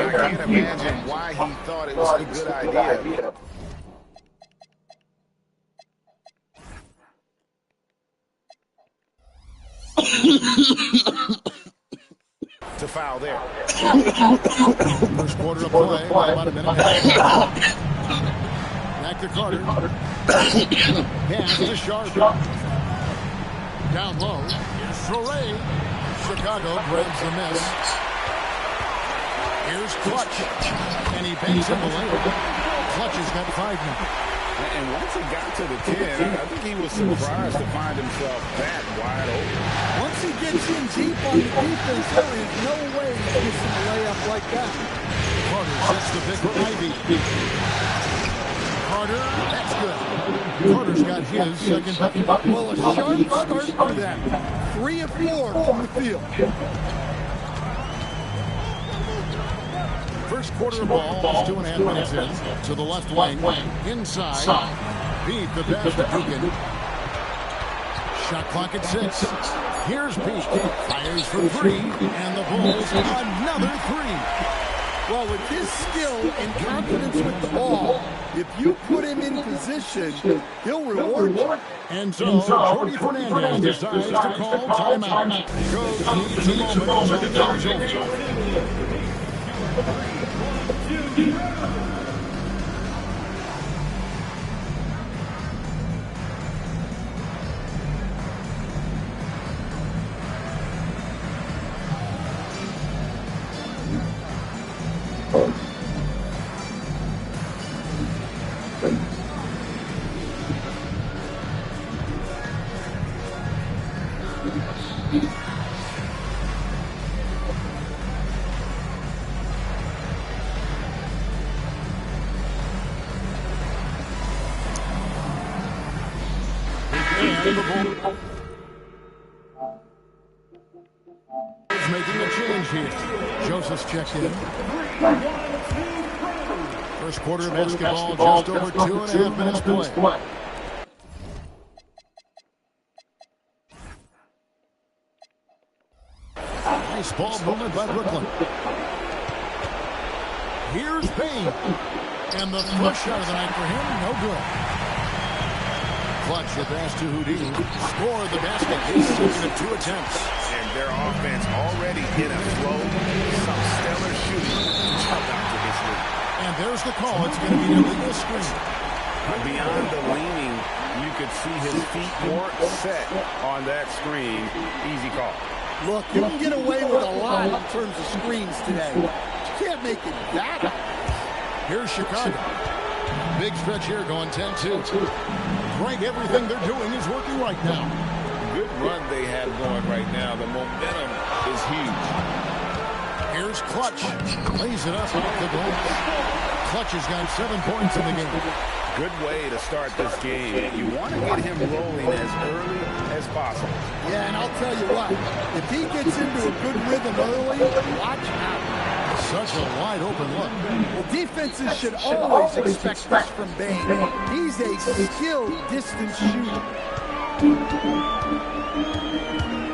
I can't imagine why he thought it was a good idea. To foul there. First quarter of play, about a minute and a half. Back to Carter. Pass to Sharp. Down low. Here's Soray. Chicago grabs the miss. Here's Clutch. And he banks in the lane. Clutch has got 5 now. And once he got to the 10, I think he was surprised to find himself that wide open. Once he gets in deep on the defense, there is no way he's missing a layup like that. Carter sets the pick for Ivy. Carter, that's good. Carter's got his second. Well, a sharp start for them. 3 of 4 from the field. First quarter of ball, 2.5 minutes in. To the left wing, inside. Beat the pass to Dugan. Shot clock at 6. Here's Pete. Fires for 3, and the Bulls another 3. Well, with his skill and confidence with the ball, if you put him in position, he'll reward you. And so, Jordy Fernandez decides to call timeout. Coach needs a moment to get things over. Making a change here. Joseph's checked in. First quarter of basketball, just over 2.5 minutes play. Nice ball movement by Brooklyn. Here's Payne. And the first shot of the night for him, no good. Clutch, a pass to Houdini. Scored the basket, his second of 2 attempts. And their offense already in a flow. Some stellar shooting. Jumped out to this lead. And there's the call. It's going to be an illegal screen. Beyond the leaning, you could see his feet more set on that screen. Easy call. Look, you can get away with a lot in terms of screens today. You can't make it that. Here's Chicago. Big stretch here going 10-2. Right, everything they're doing is working right now. Good run they have going right now. The momentum is huge. Here's Clutch. Lays it up off the glass. Clutch has got 7 points in the game. Good way to start this game. You want to get him rolling as early as possible. Yeah, and I'll tell you what. If he gets into a good rhythm early, watch out. Such a wide open look. Well, defenses should always expect this from Bane. He's a skilled distance shooter.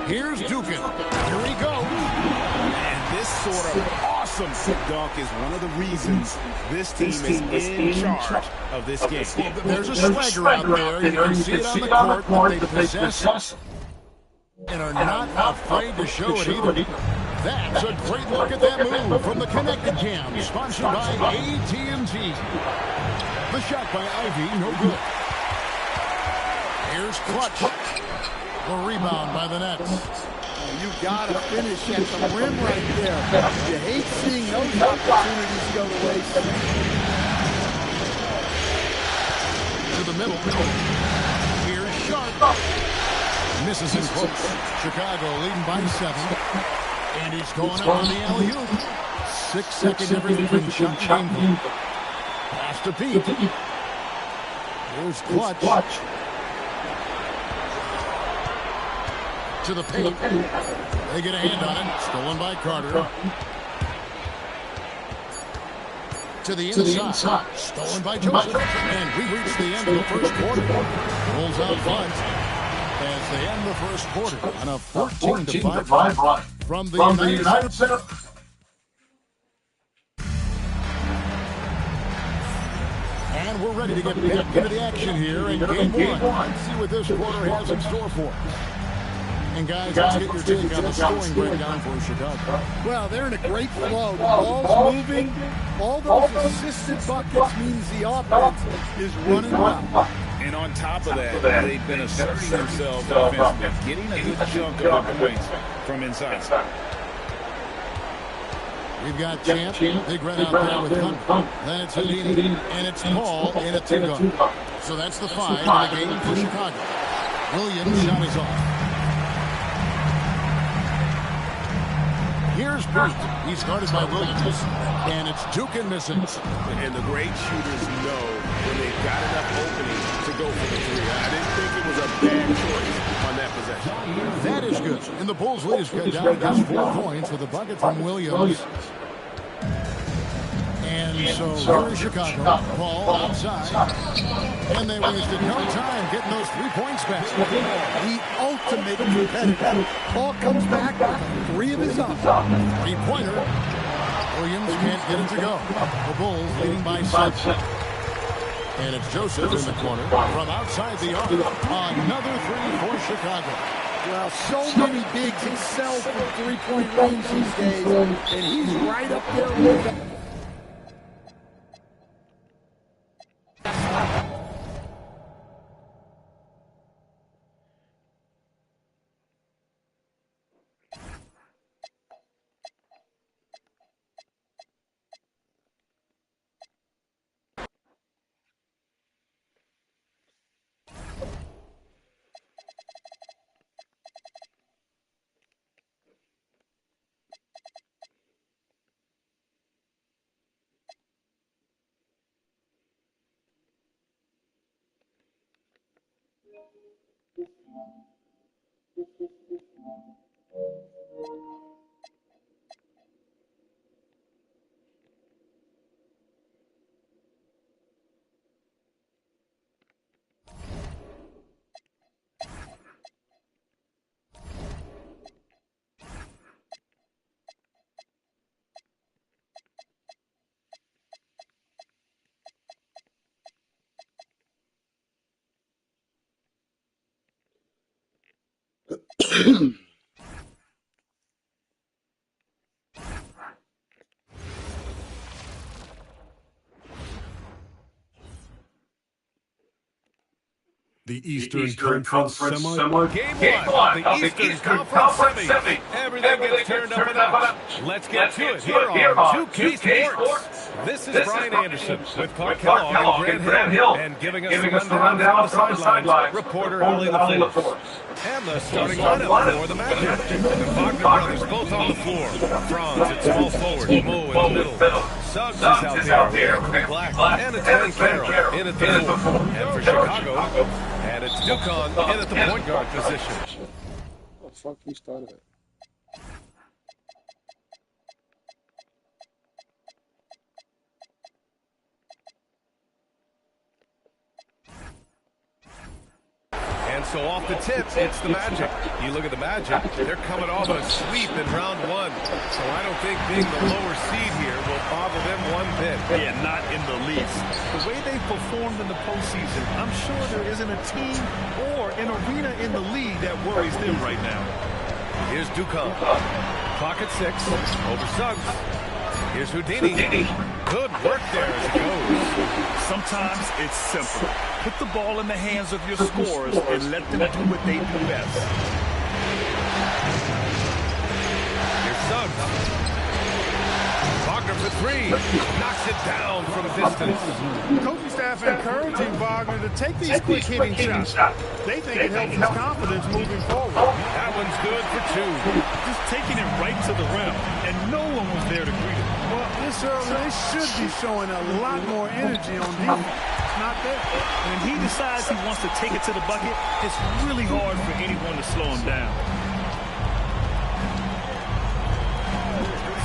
Here's Dugan. Here he goes. And this sort of awesome dunk is one of the reasons this team is in charge of this game. Well, there's a swagger out there. You can see it on the court, but they possess and are not afraid to show it either. That's a great look at that move from the Connected Cam, sponsored by AT&T. The shot by Ivy, no good. Here's Clutch. The rebound by the Nets. You gotta finish at the rim right there. You hate seeing those opportunities go to waste. To the middle. Here's Sharp. Misses in close. Chicago leading by 7. And he's going up on the alley-oop. 6-second difference between shot and game. Pass to Pete. Here's Clutch. To the paint. They get a hand on it. Stolen by Carter. To the inside. Stolen by Joseph. And we reach the end of the first quarter. Rolls out front as they end the first quarter on a 14-5 run from the United Center. And we're ready to get back into the action here in game one. Let's see what this quarter has in store for us. And guys, let's get your take on the scoring breakdown for Chicago. Well, they're in a great flow. The ball's moving. All those assisted buckets means the offense is running well. And on top of that, they've been asserting themselves offensively, getting a good chunk of their points from inside. We've got Champ, Big Red out there with Hunter. Then it's Houdini, and it's Paul in a two-guard. So that's the 5 in the game for Chicago. Williams' shot is off. Here's Booth. He's guarded by Williams, and it's Duke and misses. And the great shooters know when they've got enough opening to go for the 3. I didn't think it was a bad choice on that possession. That is good. And the Bulls lead is cut down to just 4 points with a bucket from Williams. And so here is Chicago. Paul outside. And they wasted no time getting those 3 points back. The ultimate competitor. Paul comes back with 3 of his own. 3-pointer. Williams can't get it to go. The Bulls leading by 7. And it's Joseph in the corner from outside the arc. Another 3 for Chicago. Well, so many bigs excel from 3-point range these days, and he's right up there with them. The Eastern Conference Semi. Game one of the Eastern Conference Semi. Everything gets turned up a notch. Let's get to it here on 2K Sports. This is Brian Anderson with Clark Kellogg and Grant Hill. And giving us the rundown from the sidelines, reporter Ellie LaForce. And the starting lineup for the Magic. The Wagner brothers both on the floor. Franz at small forward, Mo in the middle. Suggs is out there with Black, and it's Ben Carroll in at the 4. And for Chicago, and it's Dukon in at the point guard position. Oh, fuck, he started it. And so off the tip, it's the Magic. You look at the Magic, they're coming off a sweep in round 1. So I don't think being the lower seed here will bother them one bit. Yeah, not in the least. The way they performed in the postseason, I'm sure there isn't a team or an arena in the league that worries them right now. Here's Dukon. Clock at 6. Over Suggs. Here's Houdini. Good work there as it goes. Sometimes it's simple. Put the ball in the hands of your scorers and let them do what they do best. Here's Suggs. Wagner for 3. Knocks it down from distance. Coaching staff encouraging Wagner to take these quick hitting shots. They think it helps his confidence moving forward. That one's good for 2. Just taking it right to the rim, and no one was there to greet him. Well, this early, they should be showing a lot more energy on defense. It's not there. When he decides he wants to take it to the bucket, it's really hard for anyone to slow him down.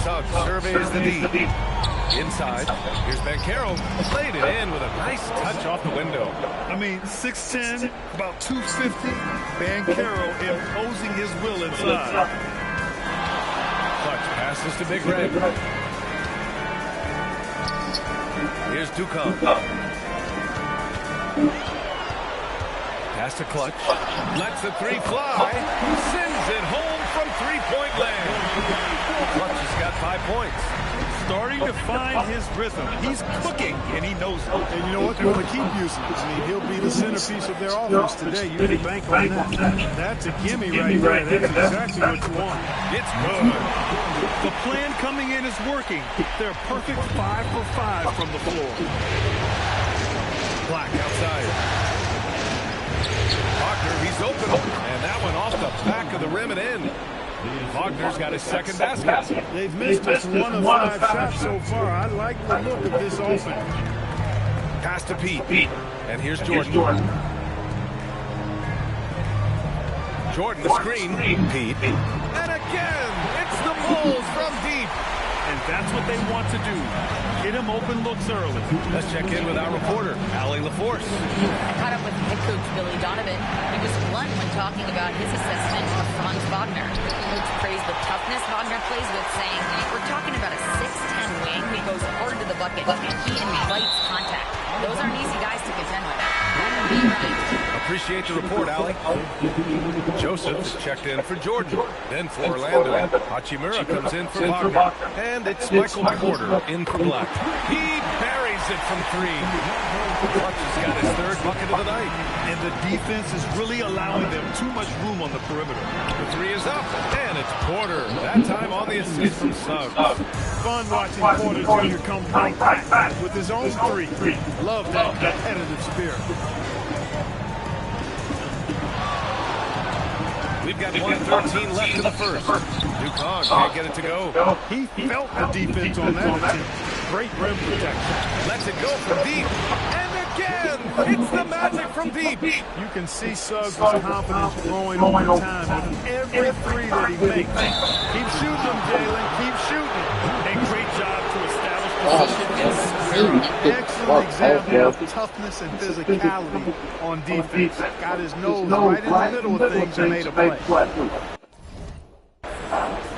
Suggs surveys the D. Inside, here's Banchero. Played it in with a nice touch off the window. I mean, 6'10", about 250. Banchero imposing his will inside. Clutch passes to Big Red. Here's Dukon. Pass to Clutch. Lets the three fly. Sends it home from three-point land. Clutch has got 5 points. Starting to find his rhythm. He's cooking, and he knows it. And you know what? They're going to keep using him. I mean, he'll be the centerpiece of their offense today. You can bank on that. That's a gimme right there. That's exactly what you want. It's good. The plan coming in is working. They're a perfect 5 for 5 from the floor. Black outside. Wagner, he's open. And that one off the back of the rim and in. Wagner's got his second basket. They've missed just 1 of 5 shots so far. I like the look of this offense. Pass to Pete. And here's Jordan. Jordan, the screen. Pete. And again, it's the Bulls from deep. And that's what they want to do. Get him open looks early. Let's check in with our reporter, Allie LaForce. I caught up with head coach Billy Donovan. He was blunt when talking about his assessment of Franz Wagner. Coach praised the toughness Wagner plays with, saying, we're talking about a 6'10 wing who goes hard to the bucket, and he invites contact. Those aren't easy guys to contend with. Be right. Appreciate the report, Allie. Joseph's checked in for Jordan. Then for Orlando. Hachimura comes in for Wagner. And it's Michael Porter in for Black. He buries it from 3. Clutch has got his 3rd bucket of the night. And the defense is really allowing them too much room on the perimeter. The 3 is up. And it's Porter. That time on the assist from Suggs. Fun watching Porter Jr. come right back with his own 3. Love that competitive spirit. We've got 1:13 left in the first. Dukong can't get it to go. He felt the defense on that attempt. Great rim protection. Lets it go from deep. And again, it's the Magic from deep. You can see Suggs' confidence growing over time with every 3 that he makes. Keep shooting them, Jalen. Keep shooting. A great job to establish position. Excellent example of toughness and physicality on defense. Got his nose right in the middle of things and made a play.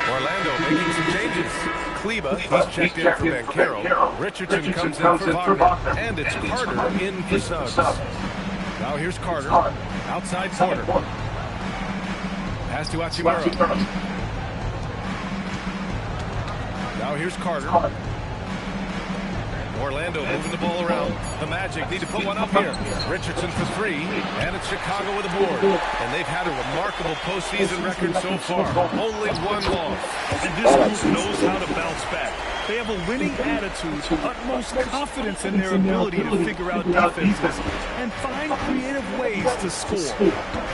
Orlando making some changes. Kleba, he's checked in for Bankero. Richardson comes in for Wagner. And it's Carter in for Suggs. Now here's Carter. Outside Porter. Pass to Hachimura. Now here's Carter. Orlando moving the ball around. The Magic need to put one up here. Richardson for 3, and it's Chicago with a board. And they've had a remarkable postseason record so far. Only 1 loss. And this group knows how to bounce back. They have a winning attitude, utmost confidence in their ability to figure out defenses, and find creative ways to score.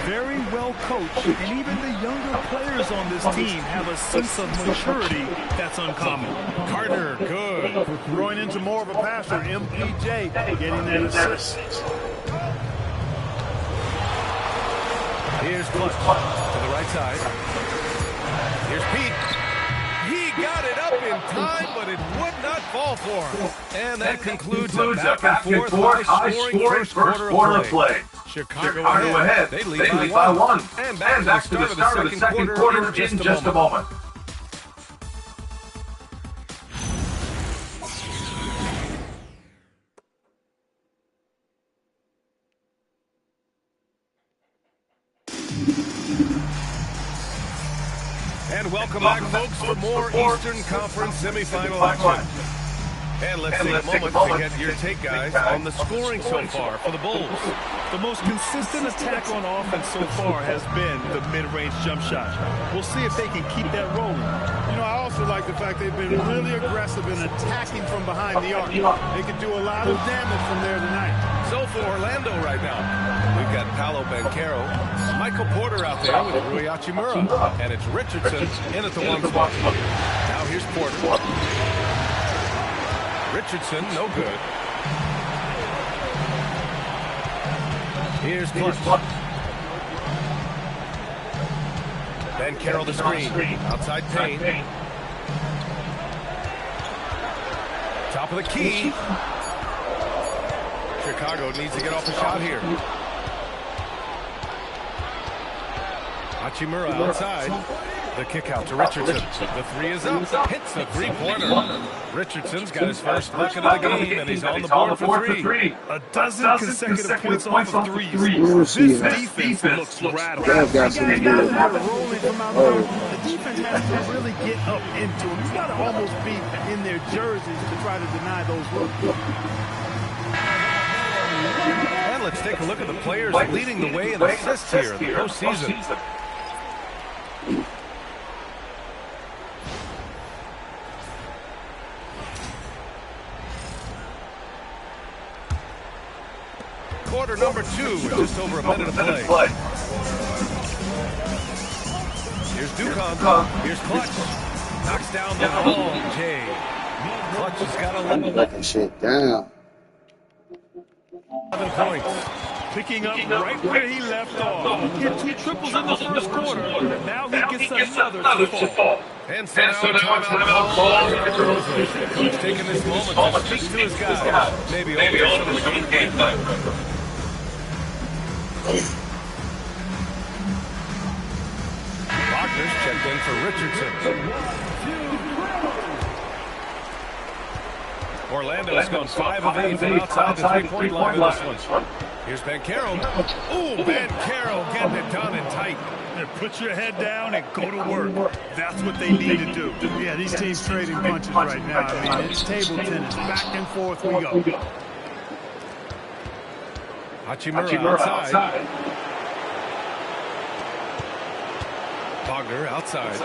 Very well coached, and even the younger players on this team have a sense of maturity that's uncommon. Carter, good. Growing into more of a passer, MPJ getting that assist. Here's Clutch to the right side. Here's Pete. He got it up in time, but it would not fall for him. And that concludes a back-and-forth, high-scoring first quarter of play. Chicago ahead. They lead by 1. And back to the start of the second quarter in just a moment. And welcome back, folks, for more Eastern Conference semifinal action. And let's take a moment to get your take, guys, on the scoring so far for the Bulls. The most consistent attack on offense so far has been the mid-range jump shot. We'll see if they can keep that rolling. You know, I also like the fact they've been really aggressive in attacking from behind the arc. They could do a lot of damage from there tonight. So for Orlando right now, we've got Paolo Banchero, Michael Porter out there with Rui Hachimura, and it's Richardson in at the 1 spot. Now here's Porter. Richardson, no good. Here's Clutch. Banchero the screen. Outside Payne. Top of the key. Chicago needs to get off the shot here. Hachimura outside. The kick out to Richardson. The three is up. Hits the three-pointer. Richardson's got his first bucket of the game, and he's on the board for three. A dozen consecutive points off of threes. This defense looks radical. They've got some Guys good. that are rolling from out there. The defense has to really get up into them. You got to almost be in their jerseys to try to deny those looks. And let's take a look at the players leading the way in assists here in the postseason. Quarter number 2 with just over a minute of play. Here's Ducon. Here's Clutch. Knocks down the long J. Clutch has got 11. That shit down. 11 points. Picking up right where he left off. He had 2 triples in the first quarter. Now he gets another to fall. And so now timeout call. Coach taking this moment to speak to his guys. Maybe over some of the game plan. Wagner's checked in for Richardson. Orlando's gone 5 of 8 from outside the three-point line in this one. Here's Banchero. Ooh, Banchero getting it done and tight. Put your head down and go to work. That's what they need to do. Yeah, these teams trading punches right now. I mean, it's table tennis. Back and forth we go. Hachimura outside. Wagner outside.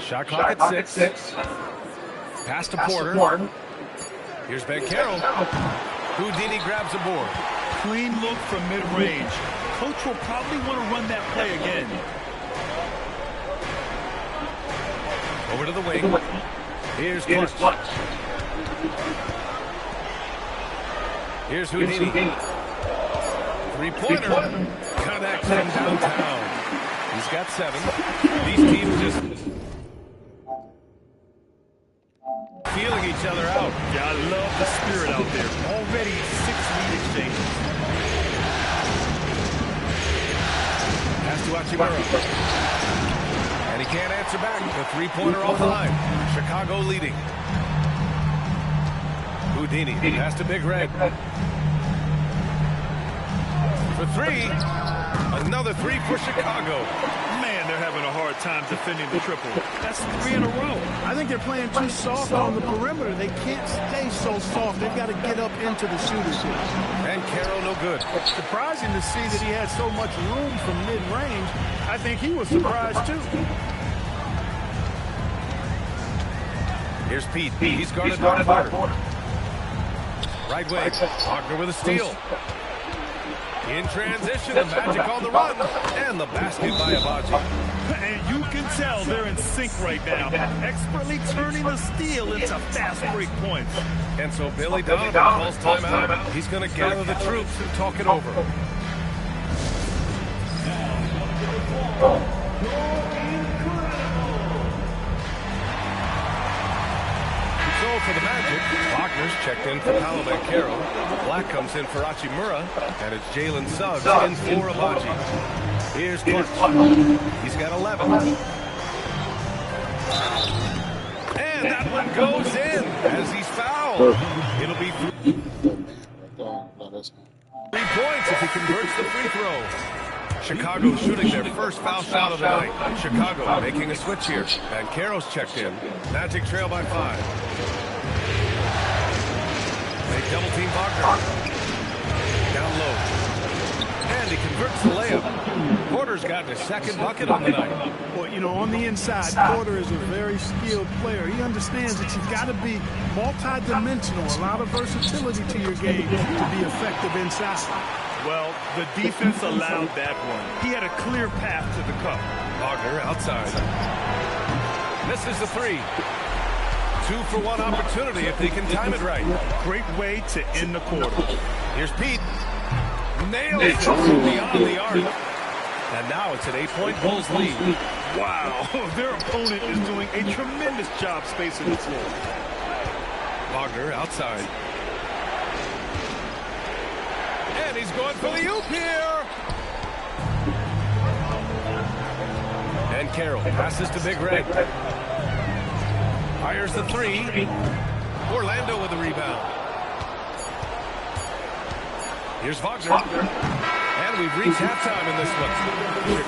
Shot clock at 6. Pass to Porter. Here's Banchero. Houdini grabs the board. Clean look from mid-range. Coach will probably want to run that play again. Over to the wing. Here's Clutch. Here's Houdini. Three-pointer. Connects him downtown. He's got 7. These teams just feeling each other out. Yeah, I love the spirit out there. Already 6 lead exchanges. Pass to Hachimura. And he can't answer back. The three-pointer off the line. Chicago leading. Houdini. Pass to Big Red. For 3. Another 3 for Chicago. Man, they're having a hard time defending the triple. That's 3 in a row. I think they're playing too soft on the perimeter. They can't stay so soft. They've got to get up into the shooters here. And Carroll no good. Surprising to see that he had so much room from mid-range. I think he was surprised too. Here's Pete. He's guarded by Porter. Right wing. Wagner with a steal. In transition, the Magic on the run. And the basket by Abaji. And you can tell they're in sync right now. Expertly turning the steal into fast break points. And so Billy Donovan calls timeout. He's going to gather the troops and talk it over. So for the Magic, Wagner's checked in for Paolo Banchero. Black comes in for Hachimura, and it's Jalen Suggs in for Abaji. Here's Clutch. He's got 11. And that one goes in as he's fouled. It'll be 3 points if he converts the free throw. Chicago shooting their first foul shot of the night. Chicago making a switch here. Banchero's checked in. Magic trail by 5. They double team Wagner. Down low. And he converts the layup. Porter's gotten his second bucket on the night. Well, you know, on the inside, Porter is a very skilled player. He understands that you've got to be multi-dimensional, a lot of versatility to your game to be effective inside. Well, the defense allowed that one. He had a clear path to the cup. Wagner outside. Misses the 3. 2-for-1 opportunity if they can time it right. Great way to end the quarter. Here's Pete. Nails it from beyond the arc. And now it's an 8-point Bulls lead. Wow, their opponent is doing a tremendous job spacing the floor. Wagner outside. And he's going for the oop here. Carroll passes to Big Red. Fires the three. Orlando with the rebound. Here's Wagner. And we've reached halftime in this one.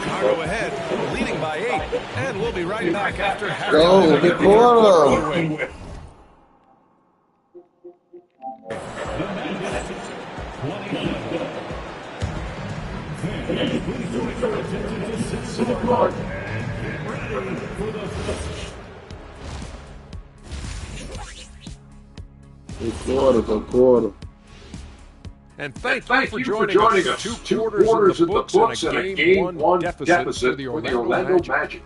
Chicago ahead, leading by 8. And we'll be right back after halftime. Go, quarter. Go quarter. And thank you for joining us. Two quarters in the books and a game one deficit for the Orlando Magic.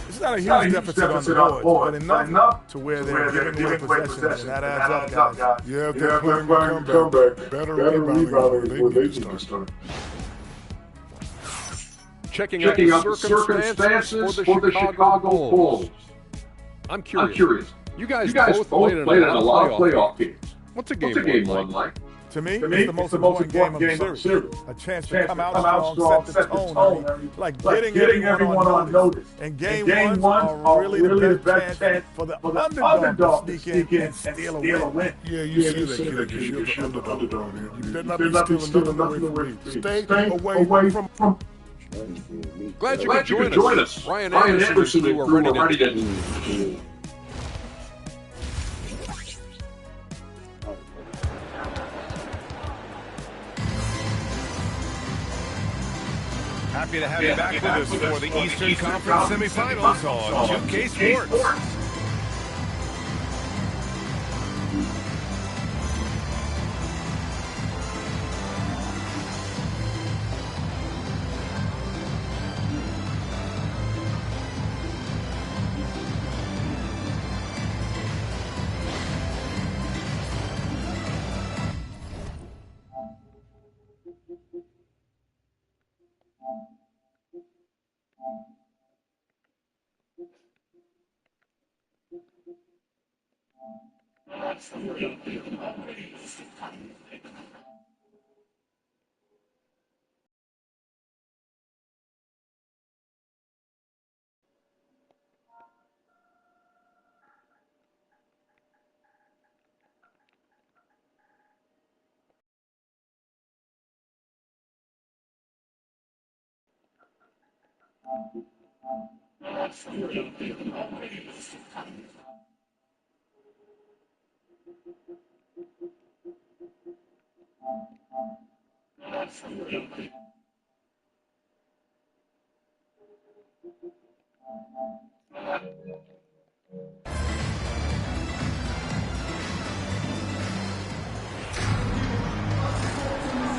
It's not a huge deficit on the board, but enough to where they're giving away possessions. And that adds up, guys. Yeah, if they're playing comeback, better rebounding when they get to start. Checking out the circumstances for the Chicago Bulls. I'm curious. You guys both played in a lot of playoff games. What's a game one like? To me, it's the most important game of the series. A chance to come out strong, set the tone. Like getting everyone on notice. And game ones are really the best chance for the underdog to sneak in and steal a win. Yeah, you see that, kid. You're the underdog here. You better not be stealing nothing away from me. Stay away from... Glad you could join us. Ryan Anderson and crew are ready to... Happy to have you back with us for the Eastern Conference semifinals on 2K Sports.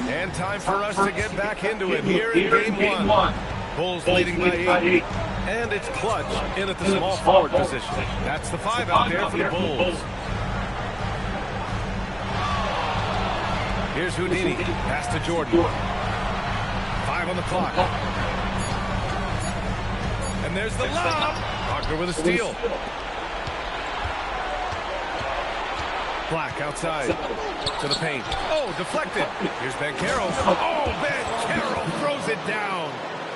And time for us to get back into it here in game one. Bulls leading by 8. And it's Clutch in at the small forward position. That's the 5 out there for the Bulls. Here's Houdini. Pass to Jordan. 5 on the clock. And there's the lob. Wagner with a steal. Black outside to the paint. Oh, deflected. Here's Ben Carroll. Oh, Ben Carroll throws it down.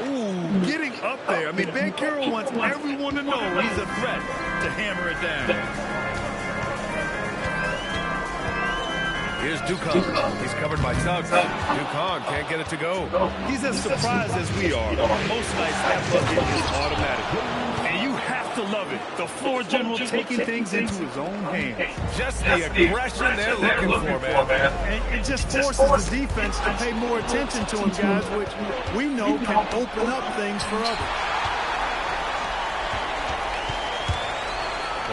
Ooh, getting up there. I mean, Ben Carroll wants everyone to know he's a threat to hammer it down. Here's Ducon. He's covered by Suggs. Ducon can't get it to go. He's as surprised as we are. Most nights that bucket is automatic. And you have to love it. The floor general taking things into his own hands. Just the aggression they're looking for, man. And it just forces the defense to pay more attention to him, guys, which we know can open up things for others.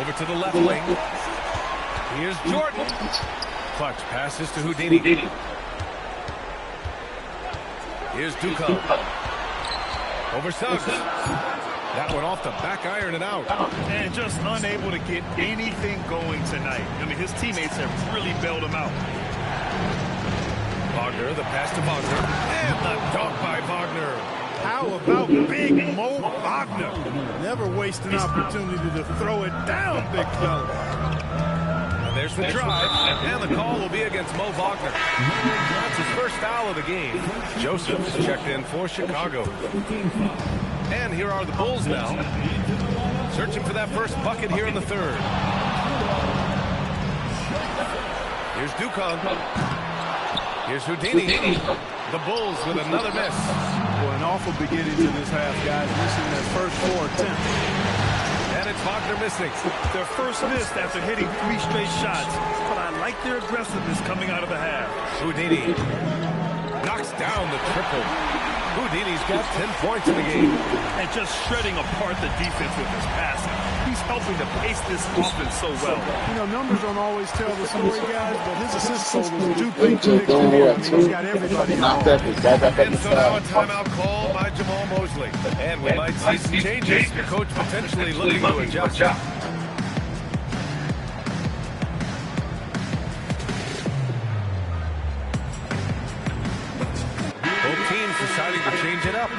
Over to the left wing. Here's Jordan. Clutch passes to Houdini. Here's Ducon. Over Suggs. That one off the back iron and out. And just unable to get anything going tonight. I mean, his teammates have really bailed him out. Wagner, the pass to Wagner. And the dunk by Wagner. How about big Mo Wagner? Never waste an opportunity to throw it down, big fella. There's the drive, and the call will be against Mo Wagner. That's his first foul of the game. Joseph's checked in for Chicago. And here are the Bulls now, searching for that first bucket here in the third. Here's Ducon. Here's Houdini. The Bulls with another miss. Well, an awful beginning to this half, guys. Missing their first 4 attempts. And it's Wagner missing. Their first miss after hitting 3 straight shots. But I like their aggressiveness coming out of the half. Houdini knocks down the triple. Houdini's got 10 points in the game. And just shredding apart the defense with his passing. He's helping to pace this offense so well. You know, numbers don't always tell the story, guys, but his assist totals do paint the picture. I mean, he's got everybody involved. And so now a timeout call by Jamal Mosley. And we might see some changes. The coach potentially looking to adjust. Deciding to change it up.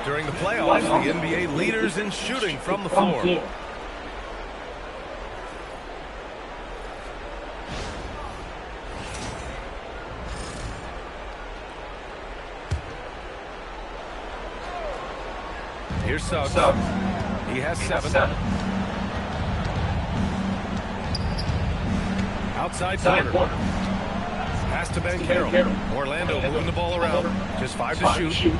During the playoffs, the NBA leaders in shooting from the floor. Here's Suggs. He has 7. Outside corner. Pass to Banchero. Orlando moving the ball around. Just 5 to shoot.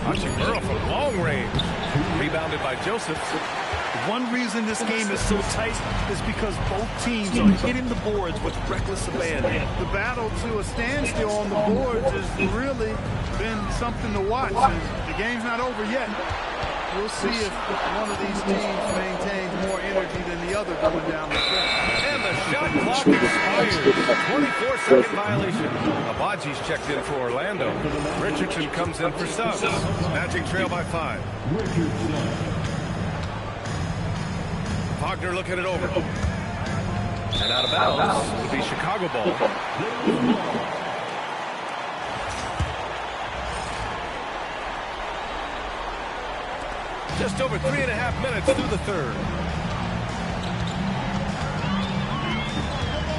Hachimura from long range. Rebounded by Joseph. One reason this game is so tight is because both teams are hitting the boards with reckless abandon. The battle to a standstill on the boards has really been something to watch. The game's not over yet. We'll see if one of these teams maintains more energy than the other going down the stretch. And the shot clock expires. 24-second violation. Abaji's checked in for Orlando. Richardson comes in for Suggs. Magic trail by 5. Wagner looking it over. And out of bounds would be Chicago ball. Just over 3.5 minutes through the third.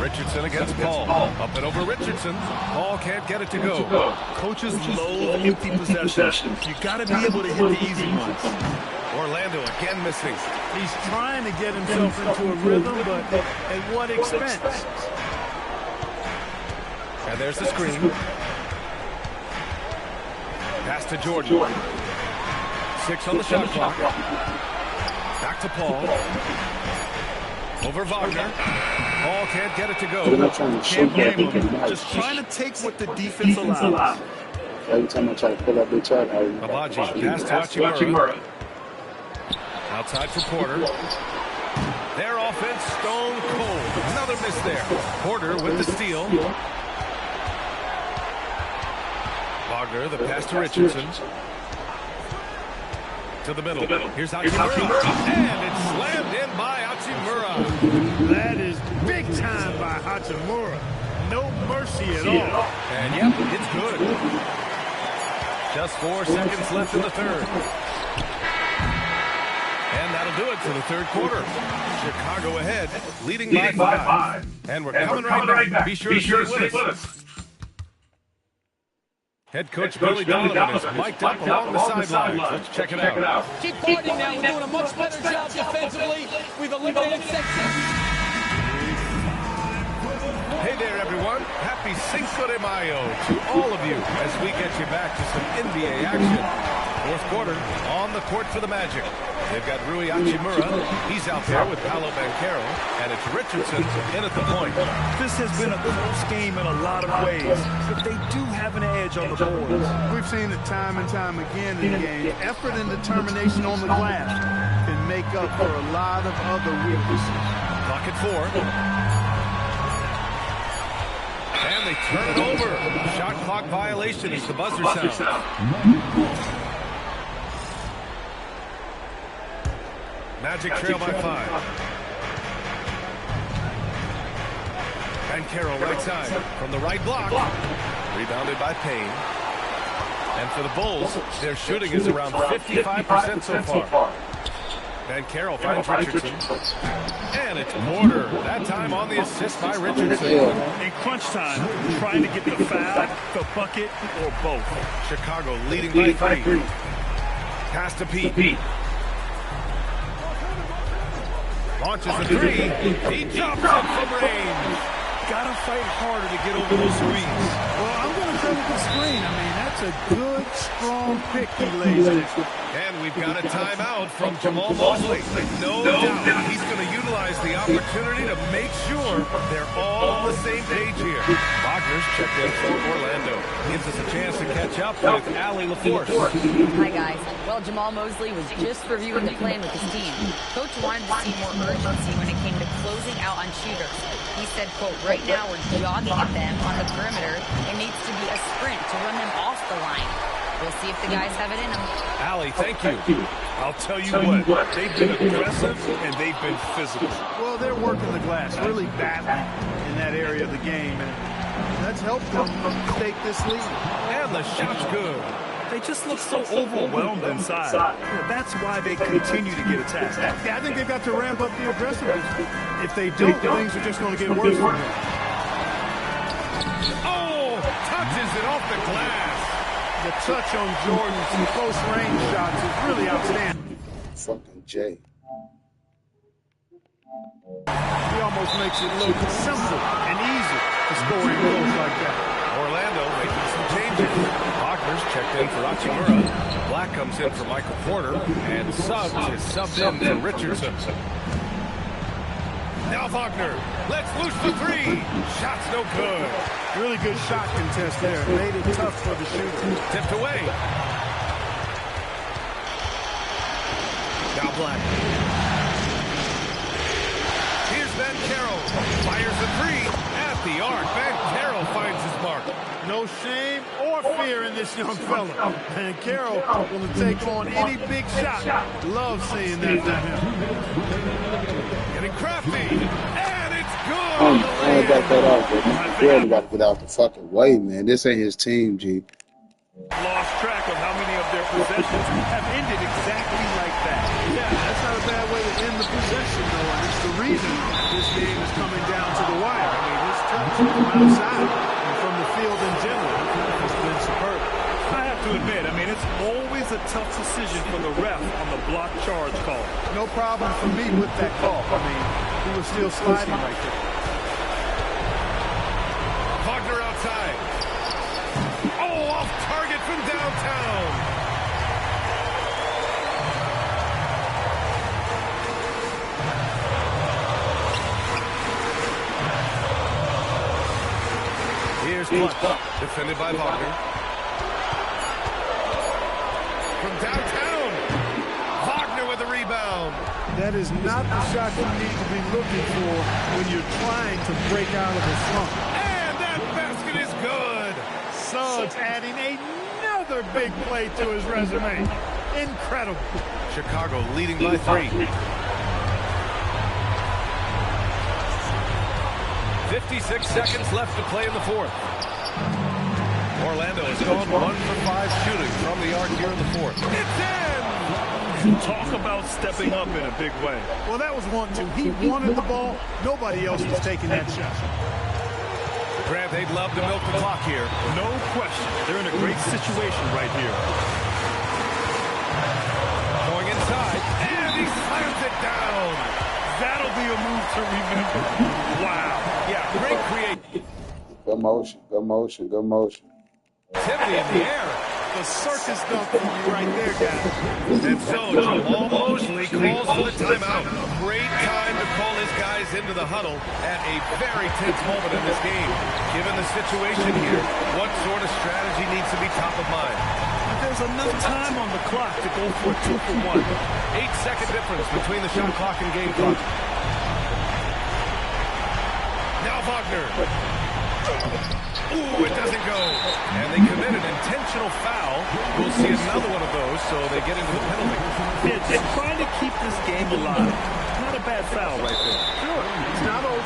Richardson against Paul. Up and over Richardson. Paul can't get it to go. Coaches loathe empty possessions. You got to be able to hit the easy ones. Orlando again missing. He's trying to get himself into a rhythm, but at what expense? And there's the screen. Pass to Jordan. 6 on the shot clock. Back to Paul. Over Wagner. Paul can't get it to go. Can't blame him. Just trying to take what the defense allows. Every time I try to pull up the chart, Abaji pass to Hachimura. Outside for Porter. Their offense stone cold. Another miss there. Porter with the steal. Wagner, the pass to Richardson. To the middle. Here's Hachimura. And it's slammed in by Hachimura. That is big time by Hachimura. No mercy at all. And yep, it's good. Just 4 seconds left in the third. And that'll do it for the third quarter. Chicago ahead, leading by 5. And we're coming right back. Be sure to stay with us. Head coach Billy Donovan is mic'd up along the sidelines. Let's check it out. Keep fighting now. We're doing a much better job defensively. We've eliminated 6. Hey there, everyone. Happy Cinco de Mayo to all of you as we get you back to some NBA action. Fourth quarter on the court for the Magic. They've got Rui Hachimura. He's out there with Paolo Banchero. And it's Richardson in at the point. This has been a close game in a lot of ways, but they do have an edge on the boards. We've seen it time and time again in games. Effort and determination on the glass can make up for a lot of other weaknesses. Clock at 4. And they turn it over. Shot clock violation is the buzzer sound. Magic trail by 5. Banchero right side from the right block. Rebounded by Payne. And for the Bulls, their shooting is around 55% so far. Banchero finds Richardson. And it's Porter. That time on the assist by Richardson. In crunch time, trying to get the foul, the bucket, or both. Chicago leading by 3. Pass to Pete. Launches a three. He jumps it from range. Gotta fight harder to get over those screens. Well, I'm going to credit the screen. I mean, that's a good, strong pick he lays there. And we've got a timeout from Jamal Mosley. No doubt he's going to utilize the opportunity to make sure they're all on the same page here. Wagner's checked in for Orlando. Gives us a chance to catch up with Allie LaForce. Hi, guys. Well, Jamal Mosley was just reviewing the plan with his team. Coach wanted to see more urgency when it came to closing out on shooters. He said, quote, right now we're jogging at them on the perimeter. It needs to be a sprint to run them off the line. We'll see if the guys have it in them. Allie, thank you. I'll tell you what, they've been aggressive and they've been physical. Well, they're working the glass really badly in that area of the game, and that's helped them take this lead. And the shot's good. They just look so overwhelmed inside. That's why they continue to get attacked. Yeah, I think they've got to ramp up the aggressiveness. If they don't, things are just going to get worse for them. Oh, touches it off the glass. The touch on Jordan's close-range shots is really outstanding. Fucking Jay. He almost makes it look simple and easy to score in goals like that. Orlando making some changes. Wagner's checked in for Hachimura. Black comes in for Michael Porter. And Suggs is subbed in for Richardson. Now Wagner lets loose the three. Shot's no good. Really good shot contest there. Made it tough for the shooter. Tipped away. Now Black. Here's Van Carroll. Fires a three at the arc. Van Carroll finds his mark. No shame or fear in this young fella. Van Carroll will take on any big shot. Love seeing that from him. Getting crafty. And it's good. I got that out, man. Barely got to get out the fucking way, man. This ain't his team, G. Lost track of how many of their possessions have ended exactly like that. Yeah, that's not a bad way to end the possession, though. And it's the reason this game is coming down to the wire. I mean, his touch from outside and from the field in general has been superb. I have to admit, I mean, it's always a tough decision for the ref on the block charge call. No problem for me with that call. I mean, he was still sliding right there. Wagner outside. Oh, off target from downtown. Here's Clutch, defended by Wagner. From downtown, Wagner with the rebound. That is not the shot you need to be looking for when you're trying to break out of a slump. And that basket is good. Suggs adding another big play to his resume. Incredible. Chicago leading by 3. 56 seconds left to play in the fourth. Orlando has gone 1 for 5 shooting from the arc here in the fourth. It's in! Talk about stepping up in a big way. Well, that was 1-2. He wanted the ball. Nobody else was taking that shot. Grant, they'd love to milk the clock here. No question. They're in a great situation right here. Going inside, and he slams it down. That'll be a move to remember. Wow. Yeah, great create. Good motion, good motion, good motion. Activity in the air. The circus dunk for you right there, guys. And so Jamal Mosley calls for the timeout. Great time to call his guys into the huddle at a very tense moment in this game. Given the situation here, what sort of strategy needs to be top of mind? There's enough time on the clock to go for a 2-for-1. 8-second difference between the shot clock and game clock. Now Wagner. Ooh, it doesn't go. And they commit an intentional foul. We'll see another one of those, so they get into the penalty. Yeah, they're trying to keep this game alive. Not a bad foul right there. Sure, it's not over.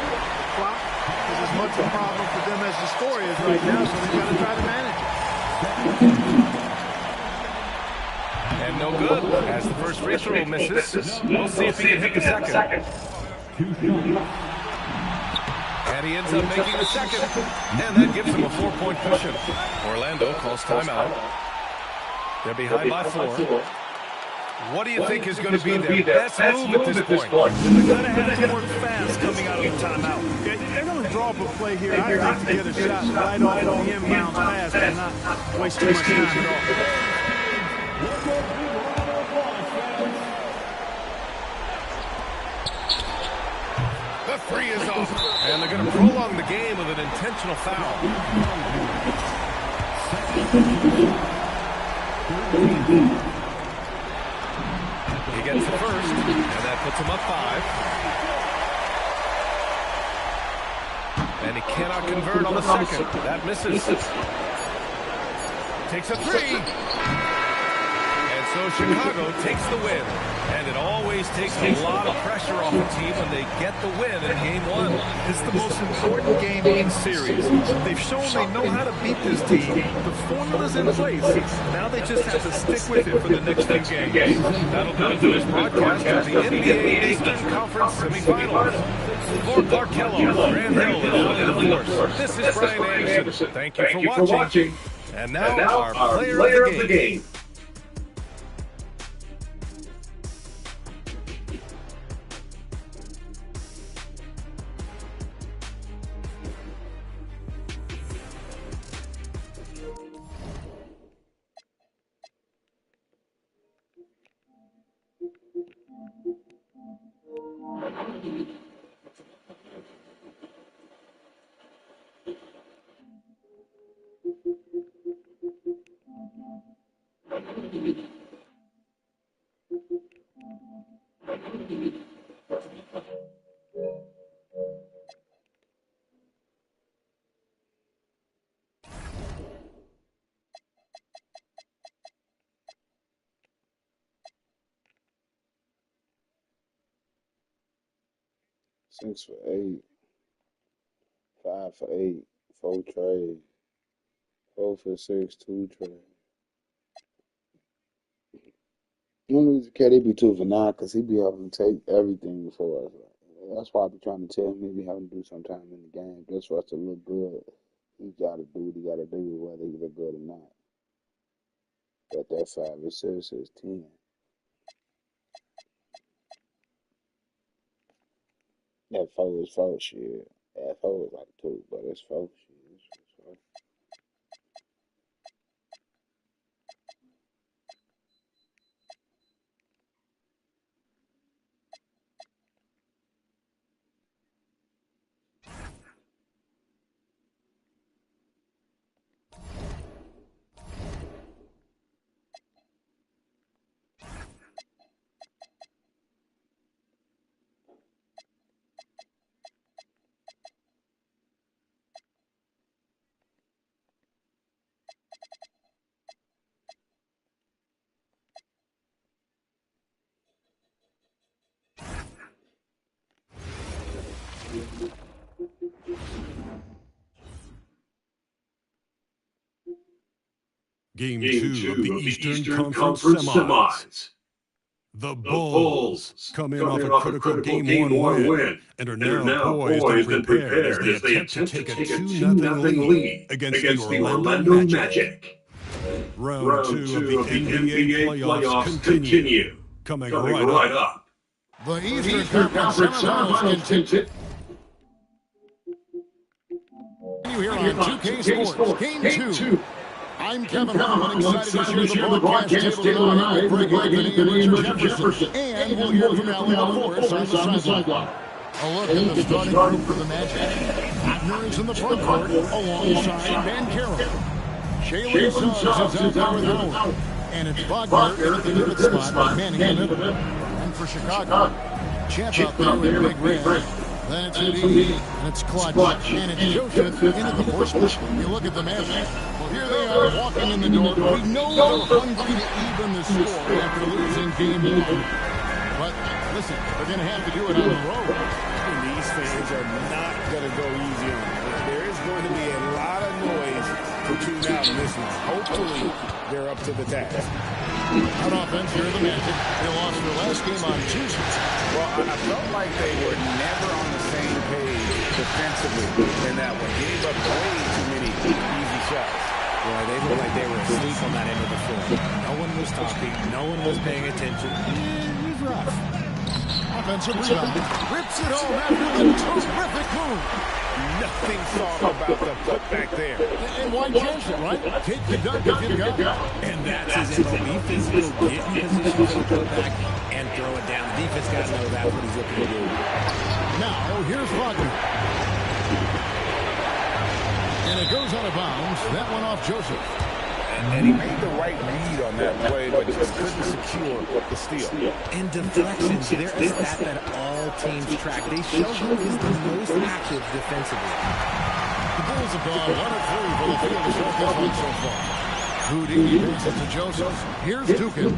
Clock is as much a problem for them as the score is right now, so they've got to try to manage it. And no good, as the first free throw misses. We'll see if he can hit the second. And he ends up making the second. And that gives him a 4-point cushion. Orlando calls timeout. They're behind by 4. What do you think is going to be their best move at this point? They're going to have to work fast coming out of the timeout. They're going to draw up a play here, I think, to get a shot right off of the inbound pass and not waste too much time at all. The three is off. And they're going to prolong the game with an intentional foul. He gets the first, and that puts him up 5. And he cannot convert on the second. That misses. Takes a three. And so Chicago takes the win. And it always takes a lot of pressure off a team when they get the win in Game 1. It's the most important game in the series. They've shown they know how to beat this team. The formula's in place. Now they just have to stick with it for the next few games. That'll do it for this broadcast of the NBA Eastern Conference semifinals. For Clark Kellogg, Grant Hill, and William Force, this is Brian Anderson. Thank you for watching. And now our player of the game. Six for 8, 5 for 8, 4 trade, 4 for 6, 2 trade. One reason KD be 2 for 9 because he be having to take everything before us. That's why I be trying to tell him he be having to do sometime in the game just for us to look good. He got to do what he got to do whether he look good or not. But that 5 assists is 10. That 4 is 4 shit. That 4 is like 2, but it's 4 shit. It's 4. Game 2 of the Eastern Conference semis. The Bulls come in off a critical Game 1 win and are now poised and prepared as they attempt to take a 2-0 lead against the Orlando Magic. Round 2 of the NBA playoffs continue. Coming right up. The Eastern Conference semifinals continue. Here on 2K Sports, Game 2. I'm Kevin Harmon, excited to share the broadcast table tonight with Greg Anthony and Richard Jefferson. And we'll hear from Allen LaForce on the sideline. A look at the starting group for the Magic. Abner is in the front court alongside Van Carroll. Jalen Suggs is out there with Howard. And it's Wagner in the pivot spot, manning the middle. And for Chicago, Champ out there with Big Red. That's it, and it's Clutch, and it's Joseph into the force. You look at the Magic. Well, here they are walking in the door. We know they're hungry to even the score after losing Game 1. But listen, they're going to have to do it on the road. And these fans are not going to go easy on them. There is going to be a lot of noise to tune out in this one. Hopefully, they're up to the task. On offense, here are the Magic. They lost their last game on Tuesday. Well, I felt like they were never on the same page defensively in that one. Gave up way too many easy shots. Boy, they looked like they were asleep on that end of the floor. No one was talking. No one was paying attention. It was rough. Offensive rebound. Rips it home after the terrific move. Nothing soft about the putback there. And why chance it, right? Take the dunk if you got it. And that's his MO. Be physical, get in position for the putback, and throw it down. The defense got to know that's what he's looking to do. Now, here's Wagner. And it goes out of bounds. That one off Joseph. And he made the right read on that play, but just couldn't secure the steal. And deflections, they're a stat that all teams track. They show who is the most active defensively. The Bulls have gone 1 of 3 for the field to start this one so far. Houdini passes to Joseph. Here's Dukin.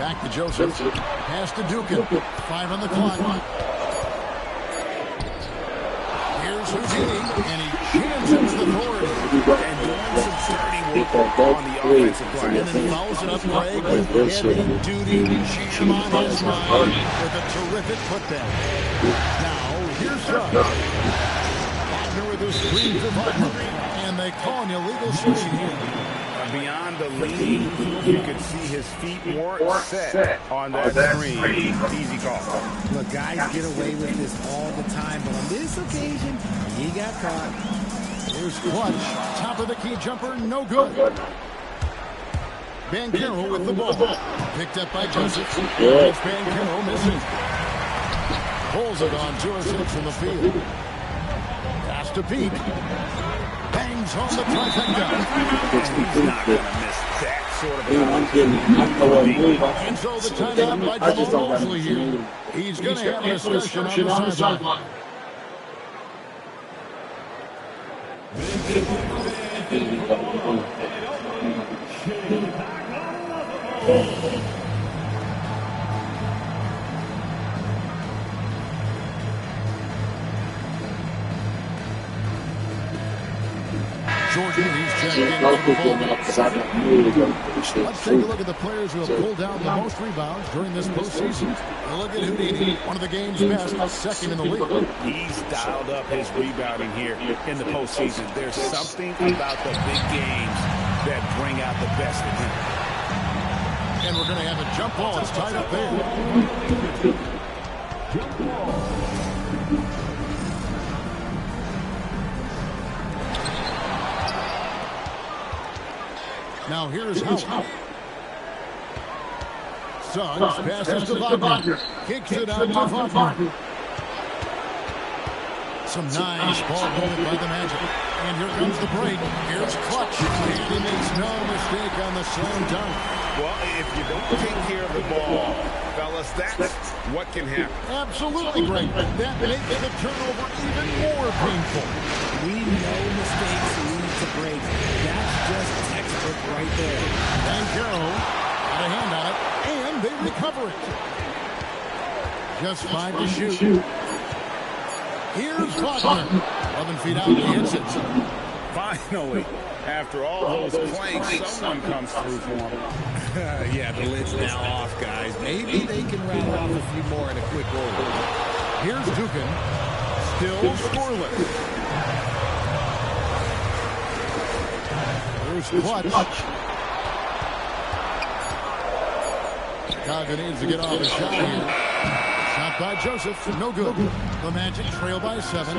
Back to Joseph. Pass to Dukin. 5 on the clock. Here's Houdini, and he jams it with authority. And doing some dirty work on the offensive glass. And then follows it up, Greg, with heavy-duty jam on his mind with a terrific putback. Now, here's Suggs. Wagner with a screen for Wagner. And they call an illegal screen here. Beyond the lead, you could see his feet weren't set on that screen. Easy call. Look, guys get away with this all the time, but on this occasion, he got caught. Here's Clutch. Top of the key jumper, no good. Banchero with the ball. Picked up by Joseph. It's Banchero missing. Pulls it on 2 or 6 from the field. Pass to Pete. Bangs home the trifecta. He's not going to miss that sort of And so the timeout by Jamal Mosley here. He's going to have a discussion on the sideline. Jordan, he's checked in. Let's take a look at the players who have pulled down the most rebounds during this postseason. Look at Houdini, one of the game's best, second in the league. He's dialed up his rebounding here in the postseason. There's something about the big games that bring out the best in him. And we're going to have a jump ball. It's tied up there. Jump ball. Now here's House. Suggs passes to Wagner. Kicks it out to Wagner. Some nice ball movement by the Magic. And here comes the break. Here's Clutch. And he makes no mistake on the slam dunk. Well, if you don't take care of the ball, fellas, that's what can happen. Absolutely great. That makes the turnover even more painful. We know mistakes lead to breaks. That's just textbook right there. Banchero got a hand on it, and they recover it. Just 5 to shoot. Here's Wagner. 11 feet out, he hits it. Finally, after all those planks, someone comes through for him. Yeah, the lid's now off, guys. Maybe they can rattle off a few more in a quick roll. Here's Dukin. Still scoreless. Here's Clutch. Chicago needs to get off the shot here. Shot by Joseph. No good. The Magic trail by 7.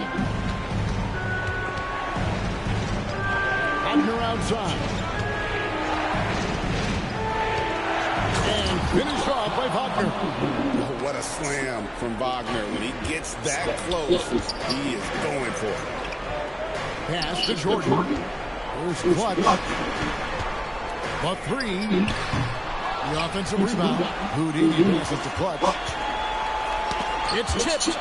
Wagner outside. And finished off by Wagner. What a slam from Wagner. When he gets that close, he is going for it. Pass to Jordan. Here's Clutch. The 3. The offensive rebound. Houdini passes to Clutch. It's tipped.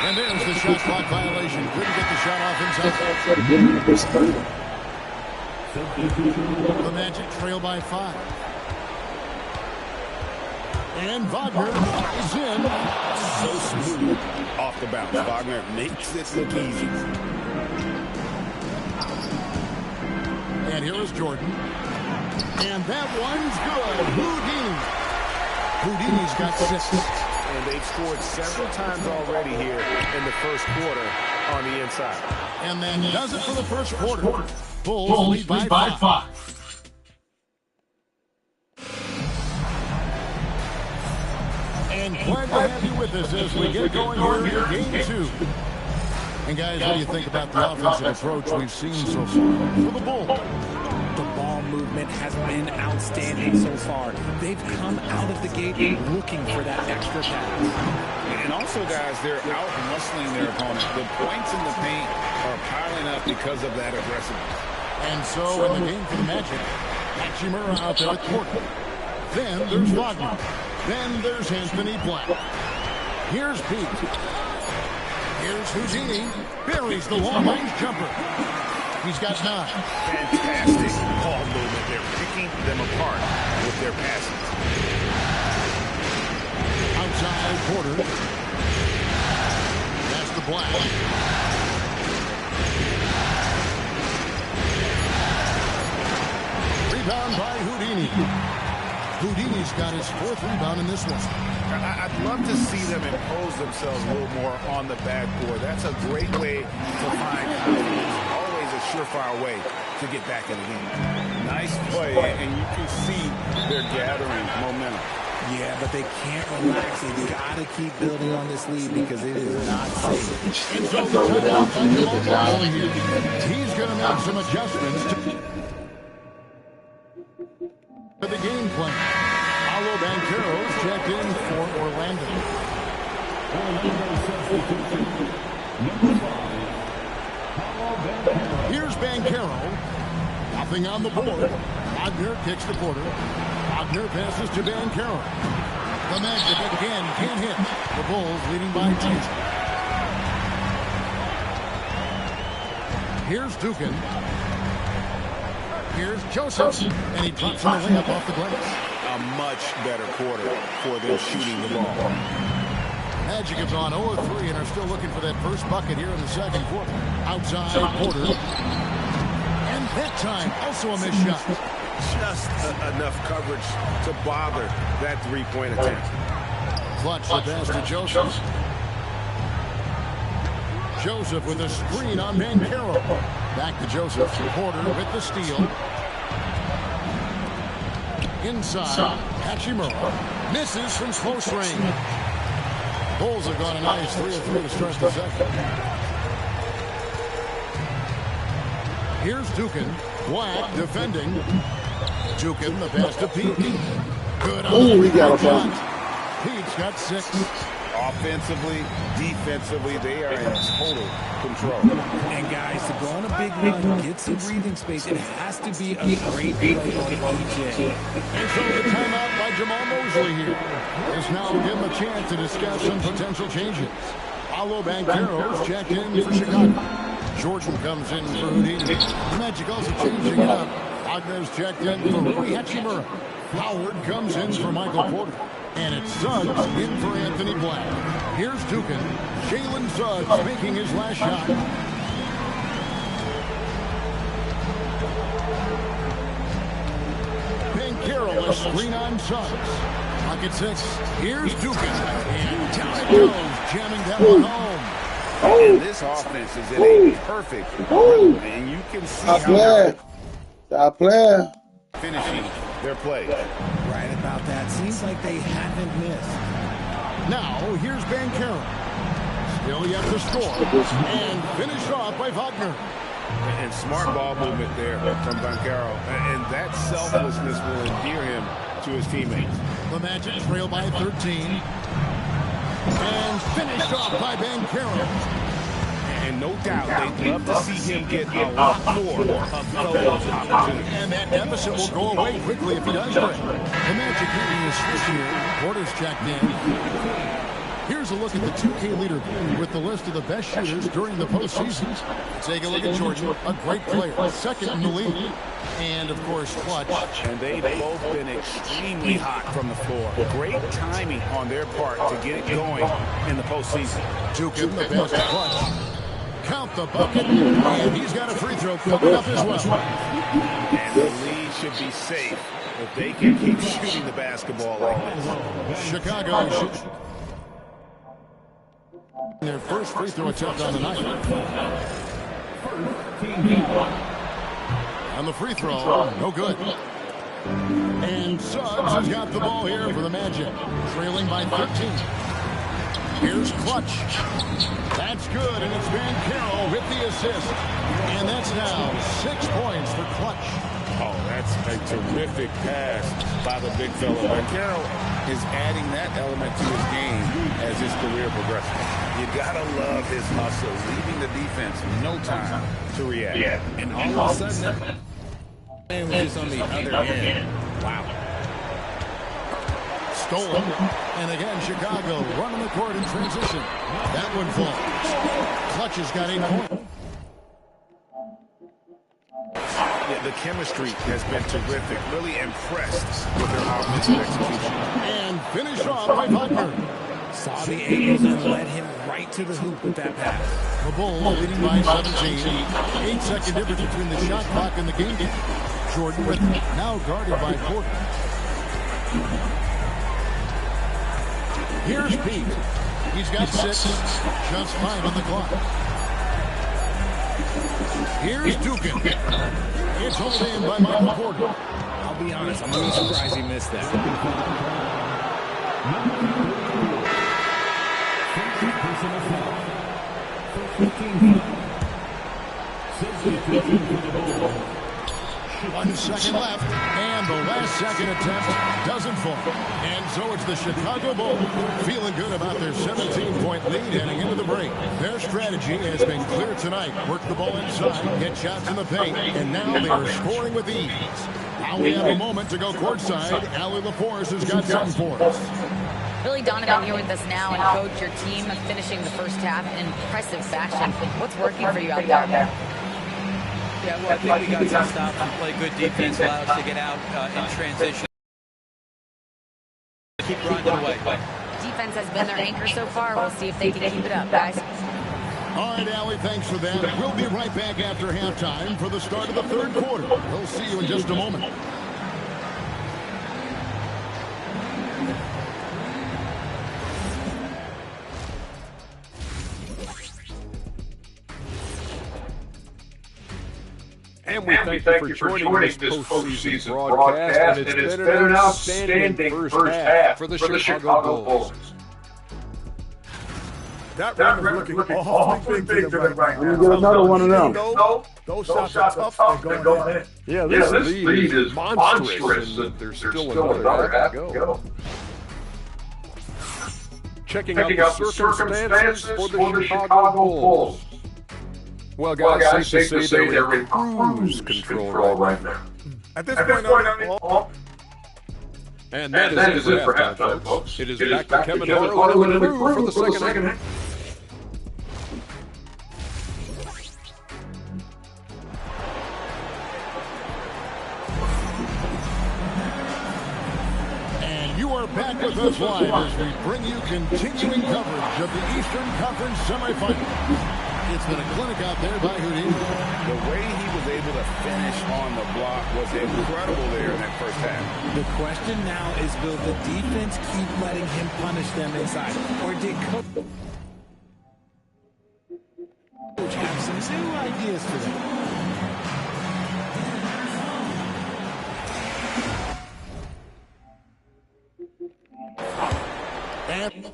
And there's the shot clock violation. Couldn't get the shot off inside. The Magic trail by 5. And Wagner is in. So smooth off the bounce. Wagner makes it look easy. And here is Jordan. And that one's good. Houdini. Houdini's got 6. And they've scored several times already here in the first quarter on the inside. And that does it for the first quarter. Bulls lead by 5. And glad to have you with us as we get going here in Game 2. And guys, what do you think about the offensive approach we've seen so far for the Bulls? The ball movement has been outstanding so far. They've come out of the gate looking for that extra pass. And also, guys, they're out muscling their opponent. The points in the paint are piling up because of that aggressiveness. And so in the game for the Magic, Hachimura out there at quarter. Then there's Wagner. Then there's Anthony Black. Here's Pete. Here's Houdini. Buries the long-range jumper. He's got 9. Fantastic ball movement. They're picking them apart with their passes. Outside Porter. That's the Black. Rebound by Houdini. Houdini's got his 4th rebound in this one. I'd love to see them impose themselves a little more on the backboard. That's a great way to find confidence. Always a surefire way to get back in the game. Nice play, and you can see they're gathering momentum. Yeah, but they can't relax. They've got to keep building on this lead because it is not safe. And so the timeout by Jamal here. He's going to make some adjustments to the game plan. Paolo Banchero's checked in for Orlando. Here's Banchero. Nothing on the board. Wagner kicks the quarter. Wagner passes to Banchero. The Magic again can't hit. The Bulls leading by 2. Here's Dukin. Here's Joseph, and he drops him a layup off the glass. A much better quarter for them shooting the ball. Magic have gone 0-3 and are still looking for that first bucket here in the second quarter. Outside Porter. And that time, also a missed shot. Just enough coverage to bother that three-point attempt. Clutch the pass to Joseph. Joseph with a screen on Banchero. Back to Joseph. Porter with the steal. Inside, Hachimura misses from close range. Bulls have gone a nice 3 of 3 to start the second. Here's Dukin. Black defending. Dukin, the pass to Pete. Good on he got a shot. Pete's got 6. Offensively, defensively, they are in total control. And guys, to go on a big run, get some breathing space, it has to be a great play on EJ. And so the timeout by Jamal Mosley here. This now will give him a chance to discuss some potential changes. Paolo Banchero's checked in for Chicago. Jordan comes in for Houdini. The Magic also changing it up. Wagner's checked in for Rui Hachimura. Howard comes in for Michael Porter. And it's Suggs in for Anthony Black. Here's Dukin. Jalen Suggs making his last shot. Banchero, a screen on Suggs. Pocket 6. Here's Dukin. And down it goes, jamming that one home. And this offense is in a perfect rhythm, and you can see how Stop playing. finishing their play. Right about that. Seems like they haven't missed. Now, here's Banchero. Still yet to score. And finished off by Wagner. And smart ball movement there from Banchero. And that selflessness will endear him to his teammates. The Magic trail by 13. And finished off by Banchero. And no doubt they'd love to see him get a lot more of those opportunities. And that deficit will go away quickly if he does break. The Magic leading is switch here. Porter's checked in. Here's a look at the 2K leaderboard with the list of the best shooters during the postseason. Take a look at Jordan, a great player, second in the league. And, of course, clutch. And they've both been extremely hot from the floor. Great timing on their part to get it going in the postseason. Dukin, the pass to clutch. count the bucket, and he's got a free throw coming up as well. And the lead should be safe if they can keep shooting the basketball like this. Chicago shoots their first free throw attempt on the night. On the free throw, no good. And Suggs has got the ball here for the Magic, trailing by 13. Here's Clutch. That's good, and it's Van Carroll with the assist. And that's now 6 points for Clutch. Oh, that's a terrific pass by the big fella. Van Carroll is adding that element to his game as his career progresses. You gotta love his hustle, leaving the defense no time to react. Yeah. And all of a sudden, that man was on the other end. Wow. Stolen. And again, Chicago running the court in transition. That one falls. Clutch has got 8 points. Yeah, the chemistry has been terrific. Really impressed with their offensive execution. And finish off by Wagner. Saw the angles and led him right to the hoop with that pass. The Bulls leading by 17. 8-second difference between the shot clock and the game. Jordan with now guarded by Porter. Here's Pete. He's got 6. Just 5 on the clock. Here's Dugan. It's held in by Michael Porter. I'll be honest, I'm a little surprised he missed that. One second left, and the last second attempt doesn't fall. And so it's the Chicago Bulls feeling good about their 17-point lead heading into the break. Their strategy has been clear tonight. Work the ball inside, get shots in the paint, and now they are scoring with ease. Now we have a moment to go courtside. Allie LaForce has got something for us. Billy Donovan here with us now, and coach, your team finishing the first half in impressive fashion. What's working for you out there? Yeah, well, I think we got some stops and play good defense, allow us to get out in transition. Keep grinding away. Defense has been their anchor so far. We'll see if they can keep it up, guys. All right, Allie, thanks for that. We'll be right back after halftime for the start of the third quarter. We'll see you in just a moment. And we thank you for joining this postseason broadcast. And it's been an outstanding first half for the Chicago Bulls. That rim is looking awfully big to them right now. Get another one of them. Those shots are tough. They're going in. Yeah, this lead is monstrous, and there's still another half to go. Checking out the circumstances for the Chicago Bulls. Well, guys, safe to say they're in cruise control right now. At this point, and that is it for halftime, folks. It is back to Kevin Harlan and the crew for the second half. And you are back with us live as we bring you continuing coverage of the Eastern Conference semifinals. It's been a clinic out there by Houdini. The way he was able to finish on the block was incredible there in that first half. The question now is, will the defense keep letting him punish them inside? Or did Coach have some new ideas for them? And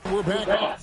We're back.